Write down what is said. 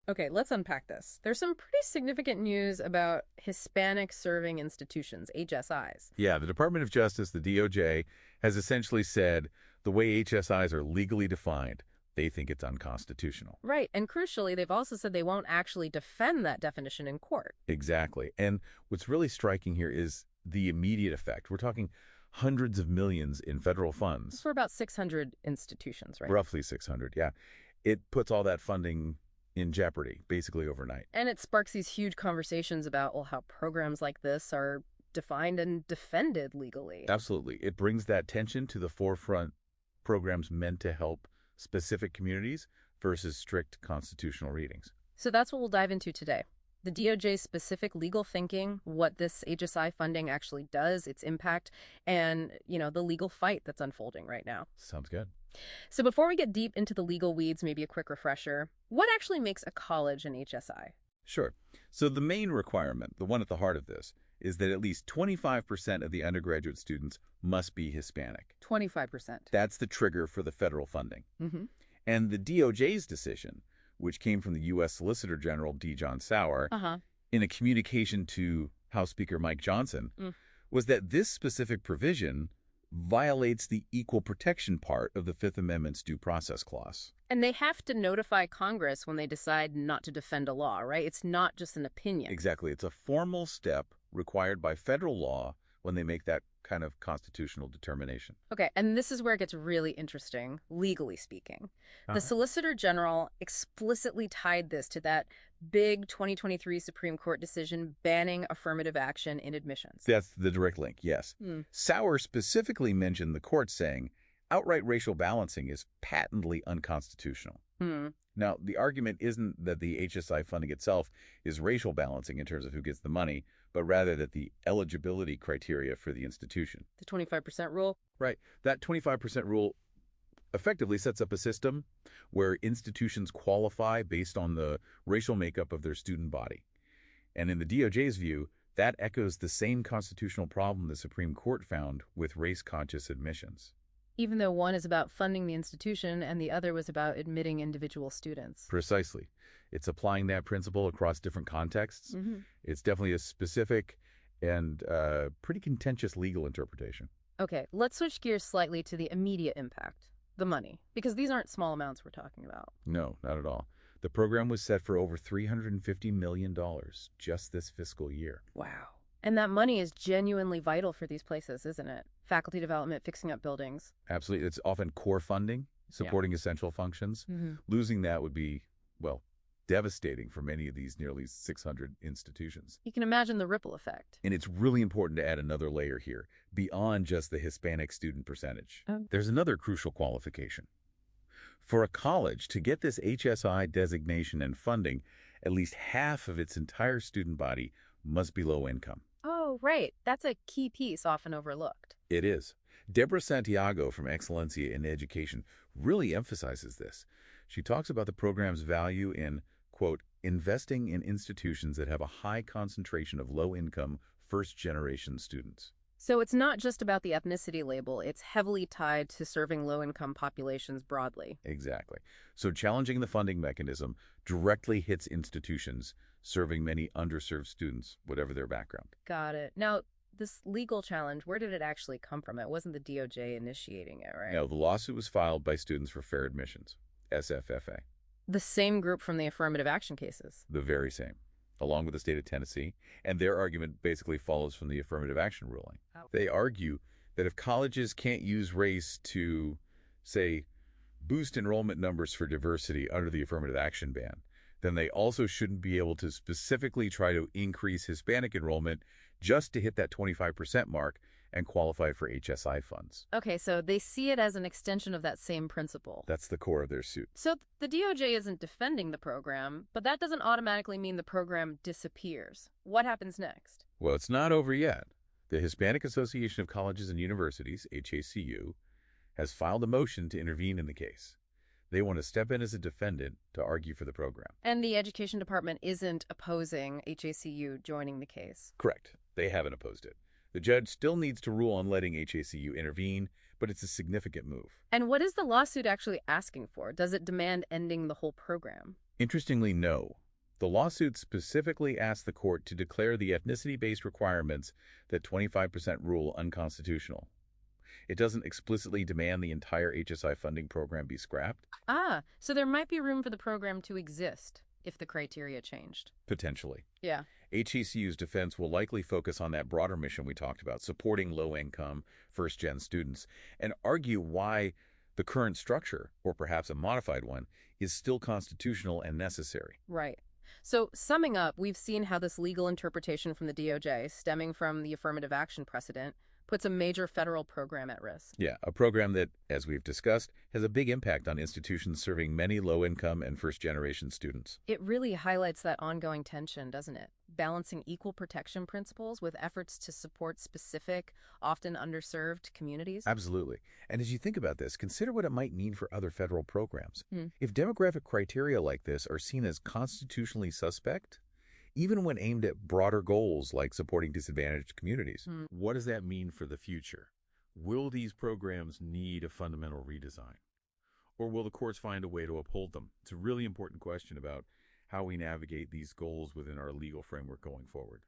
Okay, let's unpack this. There's some pretty significant news about Hispanic serving institutions, HSIs. Yeah, the Department of Justice, the DOJ, has essentially said the way HSIs are legally defined, they think it's unconstitutional. Right, and crucially, they've also said they won't actually defend that definition in court. Exactly. And what's really striking here is the immediate effect. We're talking hundreds of millions in federal funds. For about 600 institutions, right? Roughly 600, yeah. It puts all that funding in jeopardy, basically overnight. And it sparks these huge conversations about, well, how programs like this are defined and defended legally. Absolutely. It brings that tension to the forefront. Programs meant to help specific communities versus strict constitutional readings. So that's what we'll dive into today. The DOJ's specific legal thinking, what this HSI funding actually does, its impact, and, the legal fight that's unfolding right now. Sounds good. So before we get deep into the legal weeds, maybe a quick refresher. What actually makes a college an HSI? Sure. So the main requirement, the one at the heart of this, is that at least 25% of the undergraduate students must be Hispanic. 25%. That's the trigger for the federal funding. Mm-hmm. And the DOJ's decision, which came from the U.S. Solicitor General D. John Sauer, in a communication to House Speaker Mike Johnson, was that this specific provision violates the equal protection part of the Fifth Amendment's due process clause. And they have to notify Congress when they decide not to defend a law, right? It's not just an opinion. Exactly. It's a formal step required by federal law when they make that kind of constitutional determination. Okay, and this is where it gets really interesting, legally speaking. The Solicitor General explicitly tied this to that big 2023 Supreme Court decision banning affirmative action in admissions. That's the direct link, yes. Sauer specifically mentioned the court saying outright racial balancing is patently unconstitutional. Now, the argument isn't that the HSI funding itself is racial balancing in terms of who gets the money, but rather that the eligibility criteria for the institution. The 25% rule? Right. That 25% rule effectively sets up a system where institutions qualify based on the racial makeup of their student body. And in the DOJ's view, that echoes the same constitutional problem the Supreme Court found with race-conscious admissions. Even though one is about funding the institution and the other was about admitting individual students. Precisely. It's applying that principle across different contexts. It's definitely a specific and pretty contentious legal interpretation. Okay, let's switch gears slightly to the immediate impact, the money, because these aren't small amounts we're talking about. No, not at all. The program was set for over $350 million just this fiscal year. Wow. And that money is genuinely vital for these places, isn't it? Faculty development, fixing up buildings. Absolutely. It's often core funding, supporting essential functions. Losing that would be, well, devastating for many of these nearly 600 institutions. You can imagine the ripple effect. And it's really important to add another layer here, beyond just the Hispanic student percentage. There's another crucial qualification. For a college to get this HSI designation and funding, at least half of its entire student body must be low income. Oh, right. That's a key piece often overlooked. It is. Deborah Santiago from Excellencia in Education really emphasizes this. She talks about the program's value in, quote, investing in institutions that have a high concentration of low-income, first-generation students. So it's not just about the ethnicity label. It's heavily tied to serving low-income populations broadly. Exactly. So challenging the funding mechanism directly hits institutions serving many underserved students, whatever their background. Got it. Now, this legal challenge, where did it actually come from? It wasn't the DOJ initiating it, right? No, the lawsuit was filed by Students for Fair Admissions, SFFA. The same group from the affirmative action cases. The very same, along with the state of Tennessee, and their argument basically follows from the affirmative action ruling. They argue that if colleges can't use race to, say, boost enrollment numbers for diversity under the affirmative action ban, then they also shouldn't be able to specifically try to increase Hispanic enrollment just to hit that 25% mark and qualify for HSI funds. Okay, so they see it as an extension of that same principle. That's the core of their suit. So the DOJ isn't defending the program, but that doesn't automatically mean the program disappears. What happens next? Well, it's not over yet. The Hispanic Association of Colleges and Universities, HACU, has filed a motion to intervene in the case. They want to step in as a defendant to argue for the program. And the Education Department isn't opposing HACU joining the case? Correct. They haven't opposed it. The judge still needs to rule on letting HACU intervene, but it's a significant move. And what is the lawsuit actually asking for? Does it demand ending the whole program? Interestingly, no. The lawsuit specifically asked the court to declare the ethnicity-based requirements, that 25% rule, unconstitutional. It doesn't explicitly demand the entire HSI funding program be scrapped. Ah, so there might be room for the program to exist if the criteria changed. Potentially. Yeah. HECU's defense will likely focus on that broader mission we talked about, supporting low-income, first-gen students, and argue why the current structure, or perhaps a modified one, is still constitutional and necessary. Right. So, summing up, we've seen how this legal interpretation from the DOJ, stemming from the affirmative action precedent, puts a major federal program at risk. Yeah, a program that, as we've discussed, has a big impact on institutions serving many low-income and first-generation students. It really highlights that ongoing tension, doesn't it? Balancing equal protection principles with efforts to support specific, often underserved communities. Absolutely. And as you think about this, consider what it might mean for other federal programs. Hmm. If demographic criteria like this are seen as constitutionally suspect, even when aimed at broader goals like supporting disadvantaged communities. What does that mean for the future? Will these programs need a fundamental redesign? Or will the courts find a way to uphold them? It's a really important question about how we navigate these goals within our legal framework going forward.